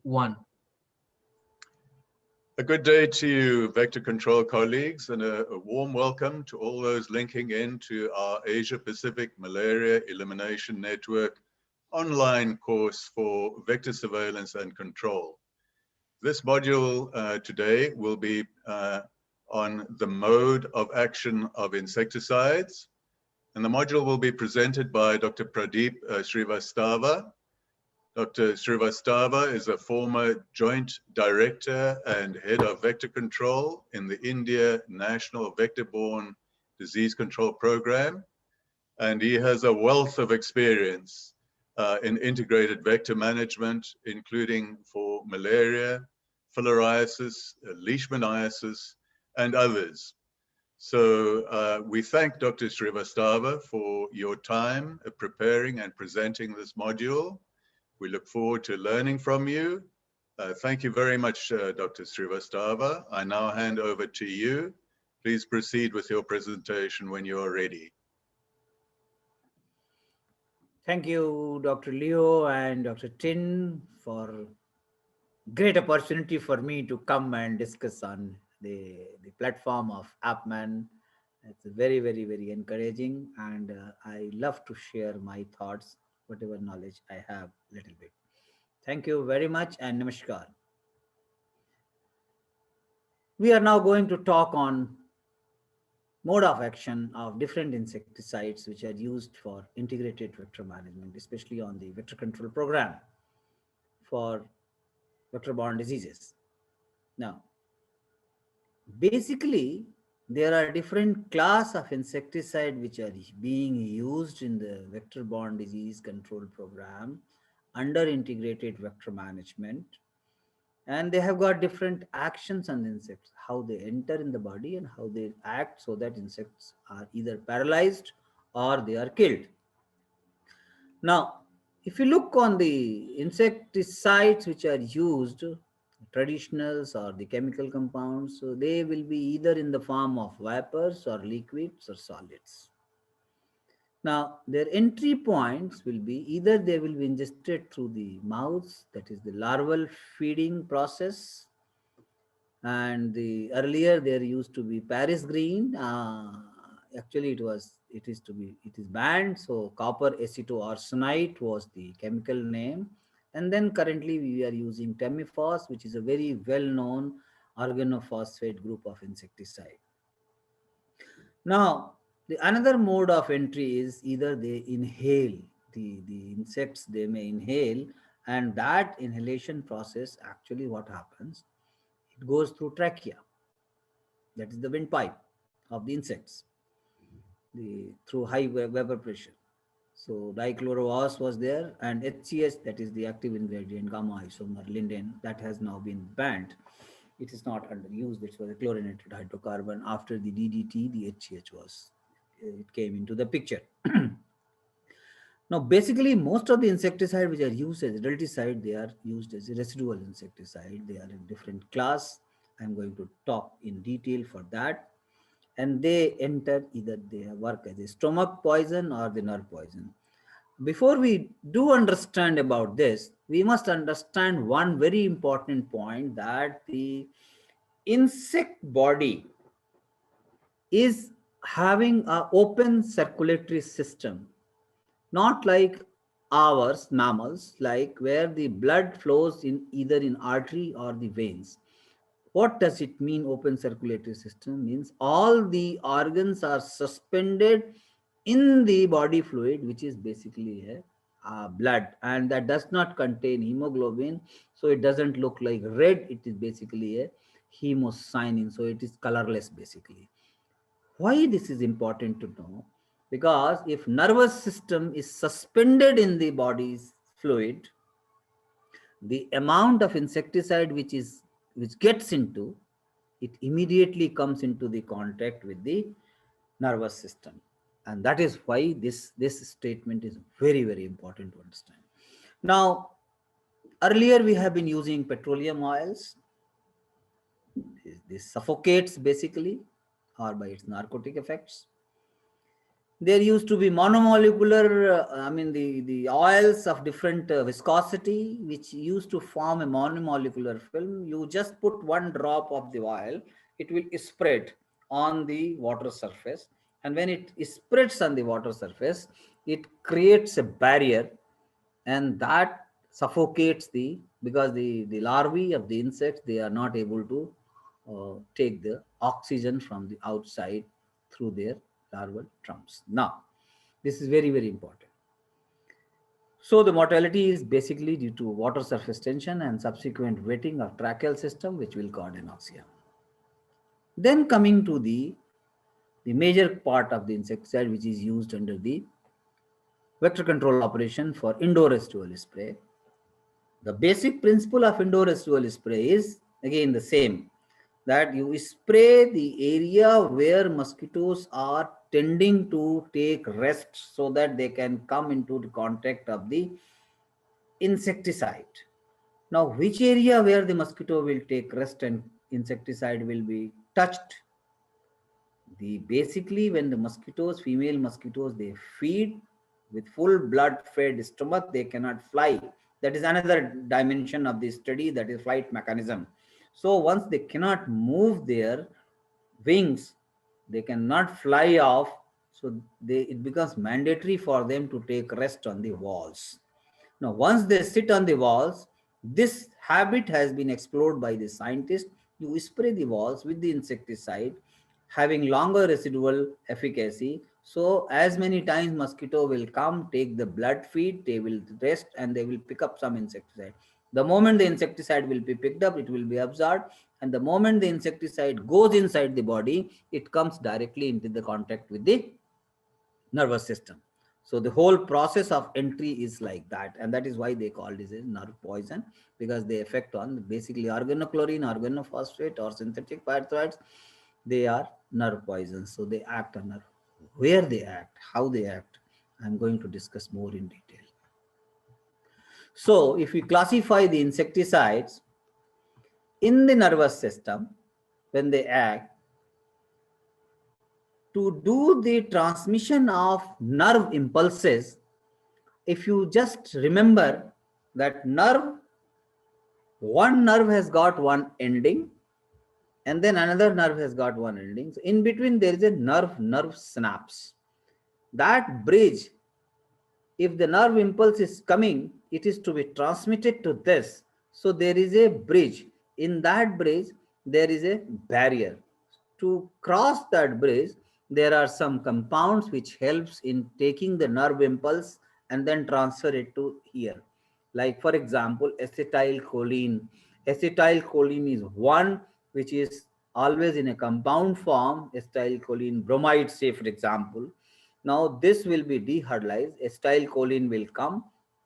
1. A good day to you, Vector Control colleagues, and a warm welcome to all those linking in to our Asia-Pacific Malaria Elimination Network online course for vector surveillance and control. This module today will be on the mode of action of insecticides, and the module will be presented by Dr. Pradeep Srivastava. Dr. Srivastava is a former Joint Director and Head of Vector Control in the India National Vector-Borne Disease Control Program, and he has a wealth of experience in integrated vector management, including for malaria, filariasis, leishmaniasis, and others. So we thank Dr. Srivastava for your time preparing and presenting this module. We look forward to learning from you. Thank you very much, Dr. Srivastava. I now hand over to you. Please proceed with your presentation when you are ready. Thank you, Dr. Leo and Dr. Tin, for great opportunity for me to come and discuss on the platform of APMEN. It's very, very, very encouraging, and I love to share my thoughts, whatever knowledge I have, little bit. Thank you very much, and namaskar. We are now going to talk on mode of action of different insecticides which are used for integrated vector management, especially on the vector control program for vector-borne diseases. Now, basically, there are different class of insecticide which are being used in the vector-borne disease control program under integrated vector management, and they have got different actions on the insects, how they enter in the body and how they act so that insects are either paralyzed or they are killed. Now, if you look on the insecticides which are used, traditionals or the chemical compounds, so they will be either in the form of vapors or liquids or solids. Now, their entry points will be either they will be ingested through the mouth, that is the larval feeding process, and earlier there used to be Paris green. Actually, it is banned. So copper acetoarsenite was the chemical name, and then currently we are using Tamifos, which is a very well-known organophosphate group of insecticide. Now, the another mode of entry is either they inhale, the insects, they may inhale, and that inhalation process, actually what happens, it goes through trachea, that is the windpipe of the insects, through high vapor pressure. So dichlorowas was there, and HCH, that is the active ingredient, gamma isomer linden, that has now been banned. It is not under use. This was a chlorinated hydrocarbon. After the DDT, the HCH it came into the picture. Now, basically, most of the insecticide which are used as adulticide, they are used as a residual insecticide. They are in different class. I'm going to talk in detail for that. And they enter, either they work as a stomach poison or the nerve poison. Before we do understand about this, we must understand one very important point, that the insect body is having an open circulatory system, not like ours, mammals, like where the blood flows in either in artery or the veins. What does it mean, open circulatory system? Means all the organs are suspended in the body fluid, which is basically a blood, and that does not contain hemoglobin, so it doesn't look like red. It is basically a hemocyanin, so it is colorless basically. Why this is important to know? Because if nervous system is suspended in the body's fluid, the amount of insecticide which gets into it immediately comes into the contact with the nervous system, and that is why this statement is very, very important to understand. Now, earlier we have been using petroleum oils. This suffocates basically, or by its narcotic effects. there used to be monomolecular, the oils of different viscosity, which used to form a monomolecular film. You just put one drop of the oil, it will spread on the water surface. And when it spreads on the water surface, it creates a barrier, and that suffocates because the larvae of the insects, they are not able to take the oxygen from the outside through their larval trunks. Now, this is very, very important. So the mortality is basically due to water surface tension and subsequent wetting of tracheal system, which will cause anoxia. Then coming to the major part of the insecticide, which is used under the vector control operation for indoor residual spray. The basic principle of indoor residual spray is again the same, that you spray the area where mosquitoes are tending to take rest so that they can come into the contact of the insecticide. Now, which area where the mosquito will take rest and insecticide will be touched? The basically when the mosquitoes, female mosquitoes, they feed with full blood fed stomach, they cannot fly. That is another dimension of the study, that is flight mechanism. So once they cannot move their wings, they cannot fly off, so it becomes mandatory for them to take rest on the walls. Now, once they sit on the walls, this habit has been explored by the scientists. You spray the walls with the insecticide, having longer residual efficacy. So, as many times mosquito will come, take the blood feed, they will rest, and they will pick up some insecticide. The moment the insecticide will be picked up, it will be absorbed, and the moment the insecticide goes inside the body, it comes directly into the contact with the nervous system. So the whole process of entry is like that, and that is why they call this a nerve poison, because they affect on basically organochlorine, organophosphate, or synthetic pyrethroids. They are nerve poisons, so they act on nerve. Where they act, how they act, I'm going to discuss more in detail. So if we classify the insecticides in the nervous system, when they act, to do the transmission of nerve impulses, if you just remember that one nerve has got one ending, and then another nerve has got one ending. So in between there is a nerve synapse. That bridge, if the nerve impulse is coming, it is to be transmitted to this. So there is a bridge. In that bridge, there is a barrier. To cross that bridge, there are some compounds which helps in taking the nerve impulse and then transfer it to here. Like for example, acetylcholine. Acetylcholine is one which is always in a compound form, acetylcholine bromide, say for example. Now this will be dehydrolyzed, acetylcholine will come,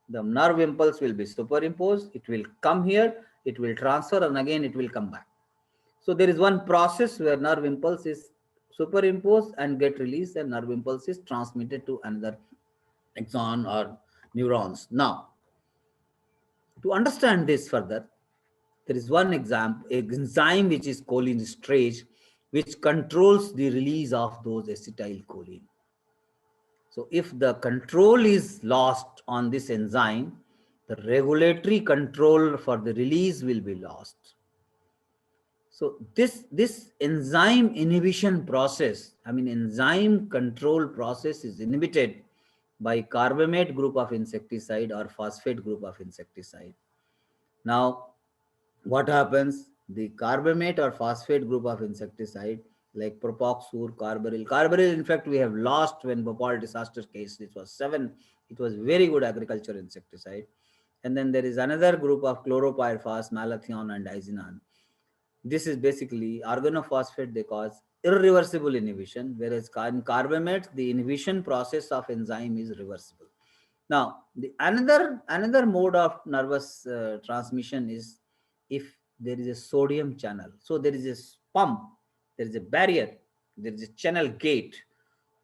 the nerve impulse will be superimposed, it will come here, it will transfer, and again it will come back. So there is one process where nerve impulse is superimposed and get released, and nerve impulse is transmitted to another axon or neurons. Now, to understand this further, there is one example, enzyme which is cholinesterase, which controls the release of those acetylcholine. So if the control is lost on this enzyme, the regulatory control for the release will be lost. So this enzyme inhibition process, enzyme control process is inhibited by carbamate group of insecticide or phosphate group of insecticide. Now, what happens? The carbamate or phosphate group of insecticide like propoxur, carbaryl. Carbaryl, in fact, we have lost when Bhopal disaster case. It was 7. It was very good agriculture insecticide. And then there is another group of chloropyrifos, malathion, and diazinon. This is basically organophosphate. They cause irreversible inhibition, whereas in carbamate, the inhibition process of enzyme is reversible. Now, the another mode of nervous transmission is if there is a sodium channel. So there is a pump, there is a barrier, there is a channel gate.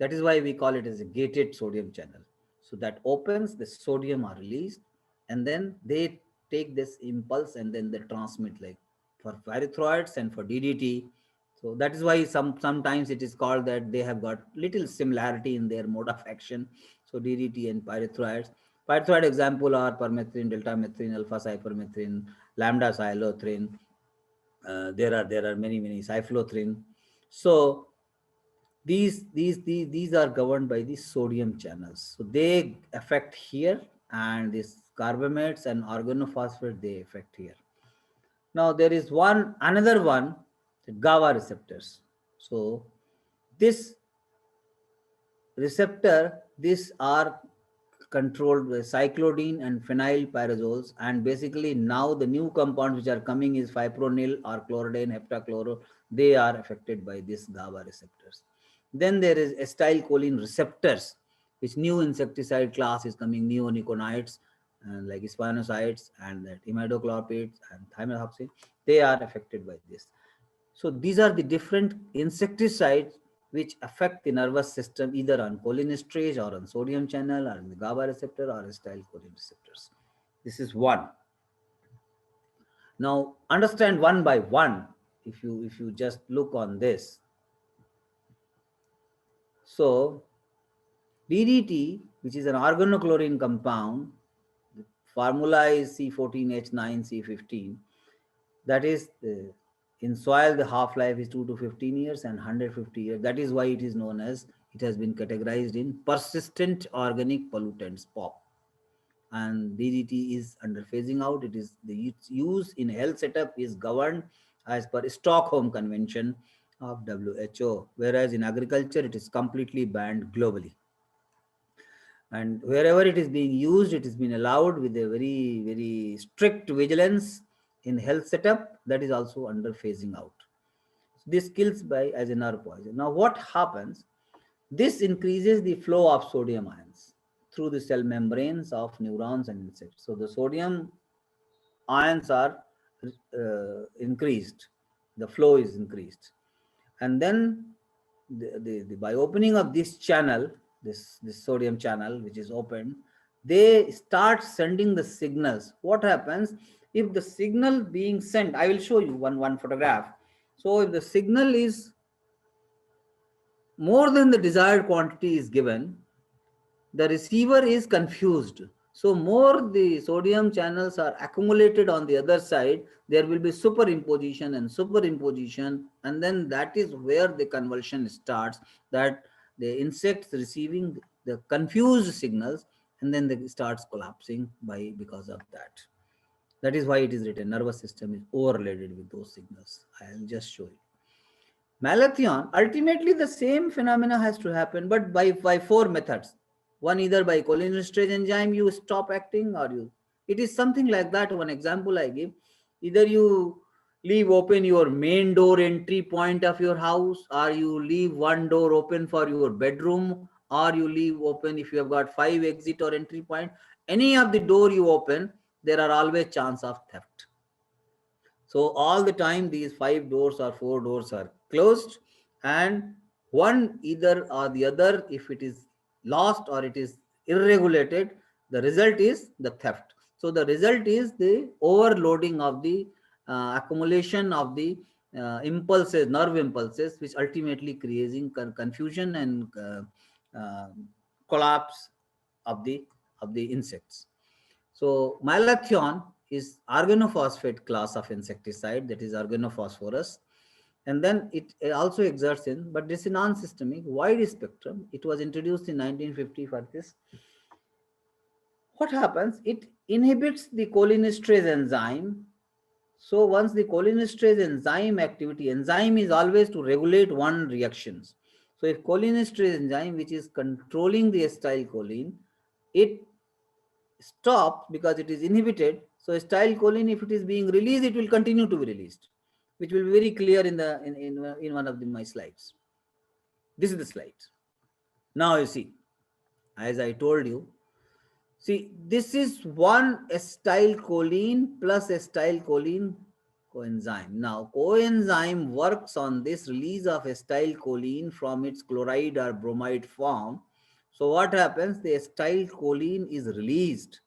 That is why we call it as a gated sodium channel. So that opens, the sodium are released, and then they take this impulse and then they transmit, like for pyrethroids and for DDT. So that is why sometimes it is called that they have got little similarity in their mode of action. So DDT and pyrethroids. Pyrethroid example are permethrin, deltamethrin, alpha cypermethrin, lambda cyhalothrin. There are many cyflothrin. So these are governed by the sodium channels. So they affect here, and these carbamates and organophosphate they affect here. Now there is another one, the GABA receptors. So this receptor, these are controlled by cyclodine and phenylpyrazoles, and basically now the new compounds which are coming is fipronil or chlorodyne heptachloro. They are affected by this GABA receptors. Then there is acetylcholine receptors, which new insecticide class is coming, neonicotinoids and like spinoscides and that imidaclopids and thimerosal. They are affected by this. So these are the different insecticides which affect the nervous system either on cholinesterase or on sodium channel or on the GABA receptor or acetylcholine receptors. This is one. Now understand one by one. If you just look on this. So DDT, which is an organochlorine compound, the formula is C14H9C15. That is in soil the half life is 2 to 15 years and 150 years. That is why it is known as, it has been categorized in persistent organic pollutants, POP. And DDT is under phasing out. It is the use in health setup is governed as per Stockholm Convention of WHO, whereas in agriculture it is completely banned globally. And wherever it is being used, it has been allowed with a very strict vigilance in health setup. That is also under phasing out. This kills by as a nerve poison. Now what happens? This increases the flow of sodium ions through the cell membranes of neurons and insects. So the sodium ions are increased, the flow is increased, and then by opening of this channel, this sodium channel which is opened, they start sending the signals. What happens if the signal being sent? I will show you one photograph. So if the signal is more than the desired quantity is given, the receiver is confused. So more the sodium channels are accumulated on the other side, there will be superimposition and superimposition, and then that is where the convulsion starts, that the insects receiving the confused signals, and then they starts collapsing because of that. That is why it is written nervous system is overloaded with those signals. I will just show you. Malathion, ultimately the same phenomena has to happen, but by four methods. One, either by cholinesterase enzyme you stop acting, or it is something like that. One example I give, either you leave open your main door entry point of your house, or you leave one door open for your bedroom, or you leave open if you have got 5 exit or entry point. Any of the door you open, there are always chance of theft. So all the time these 5 doors or 4 doors are closed, and one either or the other, if it is lost or it is irregulated, the result is the theft. So the result is the overloading of the accumulation of the impulses, nerve impulses, which ultimately creating confusion and uh, collapse of the insects. So malathion is organophosphate class of insecticide, that is organophosphorus. And then it also exerts in, but this is non-systemic, wide spectrum. It was introduced in 1950 for this. What happens? It inhibits the cholinesterase enzyme. So once the cholinesterase enzyme activity, enzyme is always to regulate one reactions. So if cholinesterase enzyme, which is controlling the acetylcholine, it stops because it is inhibited. So acetylcholine, if it is being released, it will continue to be released, which will be very clear in one of my slides. This is the slide. Now you see, as I told you, see, this is one acetylcholine plus acetylcholine coenzyme. Now, coenzyme works on this release of acetylcholine from its chloride or bromide form. So what happens? The acetylcholine is released,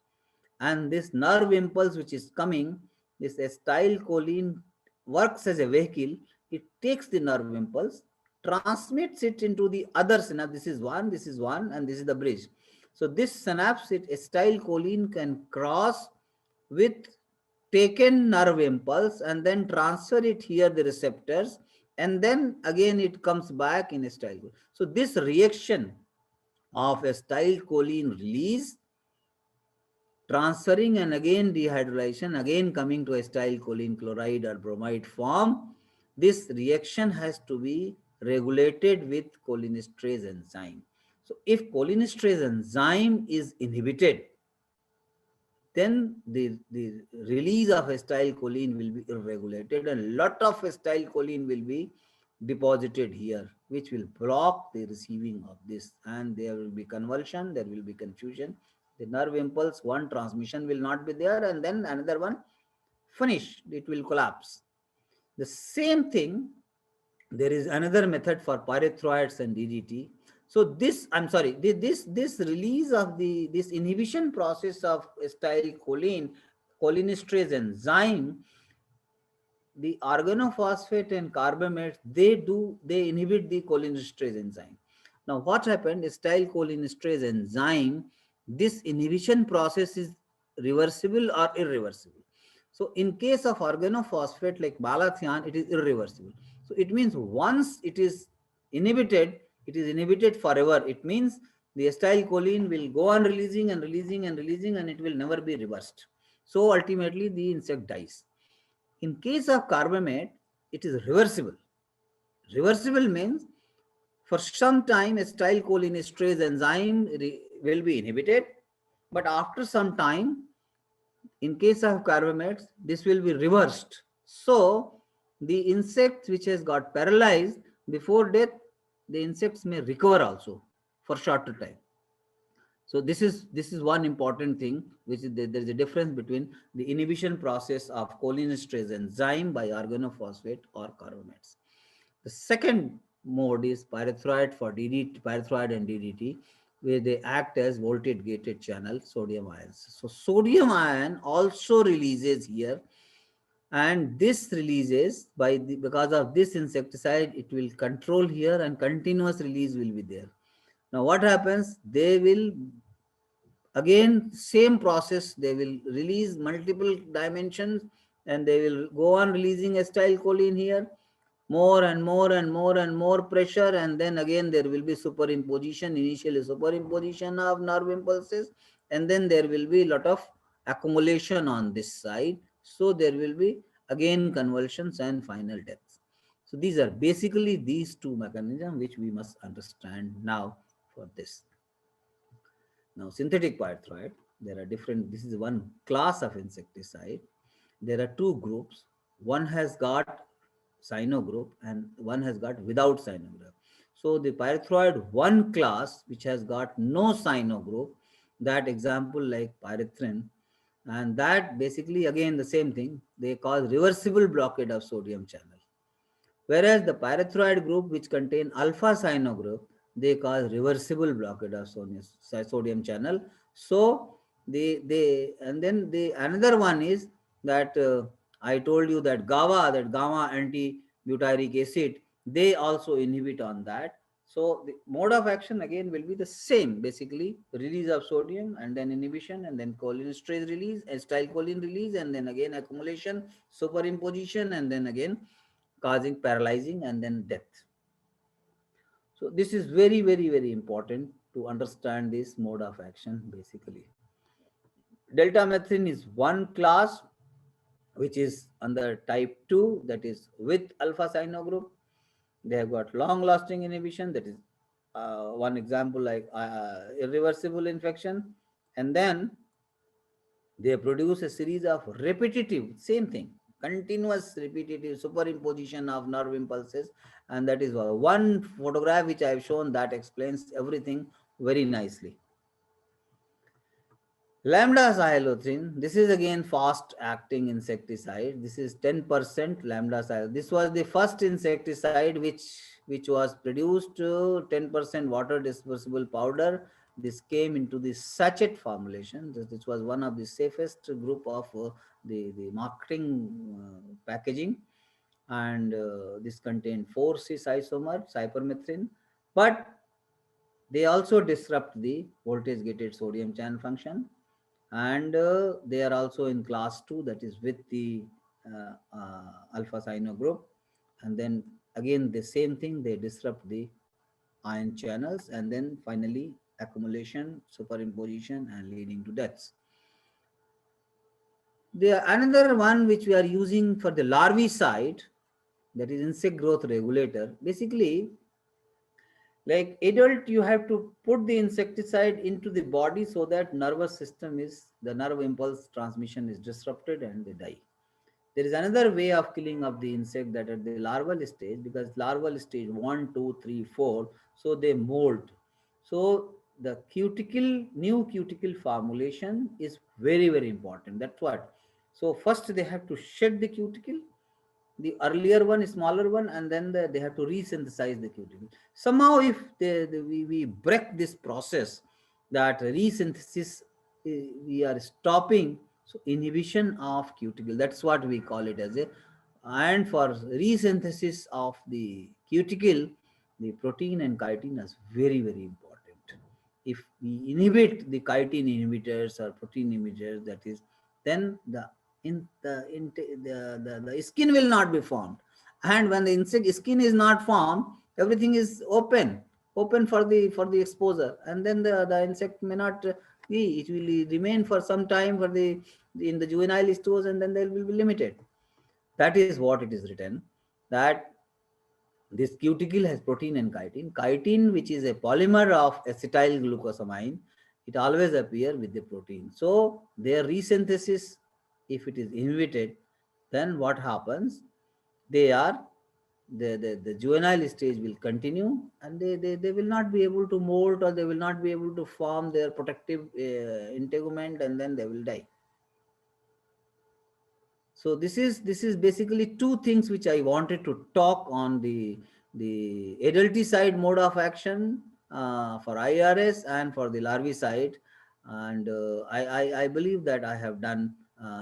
and this nerve impulse which is coming, this acetylcholine works as a vehicle it takes the nerve impulse, transmits it into the other synapse. This is one, and this is the bridge. So this synapse, acetylcholine can cross with taken nerve impulse and then transfer it here the receptors, and then again it comes back in acetylcholine. So this reaction of acetylcholine release, transferring and again dehydrolyzation, again coming to acetylcholine chloride or bromide form, this reaction has to be regulated with cholinesterase enzyme. So if cholinesterase enzyme is inhibited, then the release of acetylcholine will be irregulated, and lot of acetylcholine will be deposited here, which will block the receiving of this, and there will be convulsion, there will be confusion. The nerve impulse, one transmission will not be there, and then another one, finish, it will collapse. The same thing, there is another method for pyrethroids and DDT. So this, I'm sorry, this release of this inhibition process of acetylcholine, cholinesterase enzyme, the organophosphate and carbamates, they inhibit the cholinesterase enzyme. Now what happened? Acetylcholinesterase enzyme, this inhibition process is reversible or irreversible. So in case of organophosphate like malathion, it is irreversible. So it means once it is inhibited, it is inhibited forever. It means the acetylcholine will go on releasing and releasing and releasing, and it will never be reversed. So ultimately the insect dies. In case of carbamate, it is reversible. Reversible means for some time acetylcholinesterase enzyme will be inhibited, but after some time, in case of carbamates, this will be reversed. So the insect which has got paralyzed before death, the insects may recover also for shorter time. So this is one important thing, which is there is a difference between the inhibition process of cholinesterase enzyme by organophosphate or carbamates. The second mode is pyrethroid for DDT, pyrethroid and DDT, where they act as voltage gated channel sodium ions. So sodium ion also releases here, and this releases because of this insecticide, it will control here and continuous release will be there. Now what happens? They will again same process, they will release multiple dimensions, and they will go on releasing acetylcholine here, more and more and more and more pressure, and then again there will be superimposition, initially superimposition of nerve impulses, and then there will be a lot of accumulation on this side, so there will be again convulsions and final deaths. So these are basically these two mechanisms which we must understand now for this. Now, synthetic pyrethroid, there are different, this is one class of insecticide. There are two groups. One has got cyano group and one has got without cyano group. So the pyrethroid one class which has got no cyano group, that example like pyrethrin, and that basically again the same thing, they cause reversible blockade of sodium channel. Whereas the pyrethroid group, which contain alpha cyano group, they cause reversible blockade of sodium channel. So they and then the another one is that I told you that gamma anti-butyric acid, they also inhibit on that. So the mode of action again will be the same, basically release of sodium and then inhibition and then cholinesterase release, acetylcholine release, and then again accumulation, superimposition, and then again causing paralyzing and then death. So this is very, very, very important to understand this mode of action basically. Deltamethrin is one class which is under type 2, that is with alpha cyano group. They have got long lasting inhibition, that is one example like irreversible infection, and then they produce a series of repetitive, same thing, continuous repetitive superimposition of nerve impulses, and that is one photograph which I have shown that explains everything very nicely. Lambda cyhalothrin, this is again fast acting insecticide. This is 10% lambda cyhalothrin. This was the first insecticide which was produced 10% water dispersible powder. This came into the sachet formulation. This was one of the safest group of the marketing packaging. and this contain 4 cis isomer cypermethrin, but they also disrupt the voltage gated sodium channel function, and they are also in class 2, that is with the alpha cyano group. And then again the same thing, they disrupt the ion channels, and then finally accumulation, superimposition, and leading to deaths. The another one which we are using for the larvae side, that is insect growth regulator. Basically, like adult, you have to put the insecticide into the body so that nervous system is, the nerve impulse transmission is disrupted and they die. There is another way of killing of the insect, that at the larval stage, because larval stage 1, 2, 3, 4, so they mold. So the cuticle, new cuticle formulation is very, very important. That's what. So first they have to shed the cuticle, the earlier one, smaller one, and then they have to resynthesize the cuticle. Somehow, if we break this process, that resynthesis, we are stopping. So inhibition of cuticle, that's what we call it as a. And for resynthesis of the cuticle, the protein and chitin is very, very important. If we inhibit the chitin inhibitors or protein inhibitors, that is, then the skin will not be formed. And when the insect skin is not formed, everything is open for the exposure, and then the insect may not be, it will remain for some time for the in the juvenile stores, and then they will be limited. That is what it is written, that this cuticle has protein and chitin. Chitin, which is a polymer of acetyl glucosamine, it always appear with the protein. So their resynthesis, if it is inhibited, then what happens? They are the juvenile stage will continue, and they will not be able to molt, or they will not be able to form their protective integument, and then they will die. So this is basically two things which I wanted to talk on the adulticide mode of action for IRS and for the larvae side, and I believe that I have done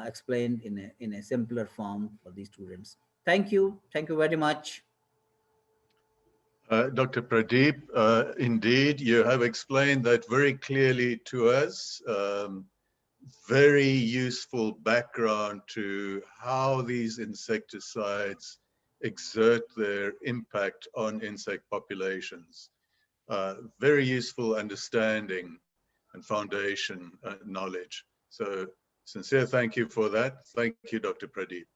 explained in a simpler form for the students. Thank you very much. Dr. Pradeep, indeed, you have explained that very clearly to us. Very useful background to how these insecticides exert their impact on insect populations. Very useful understanding and foundation knowledge. So sincere thank you for that. Thank you, Dr. Pradeep.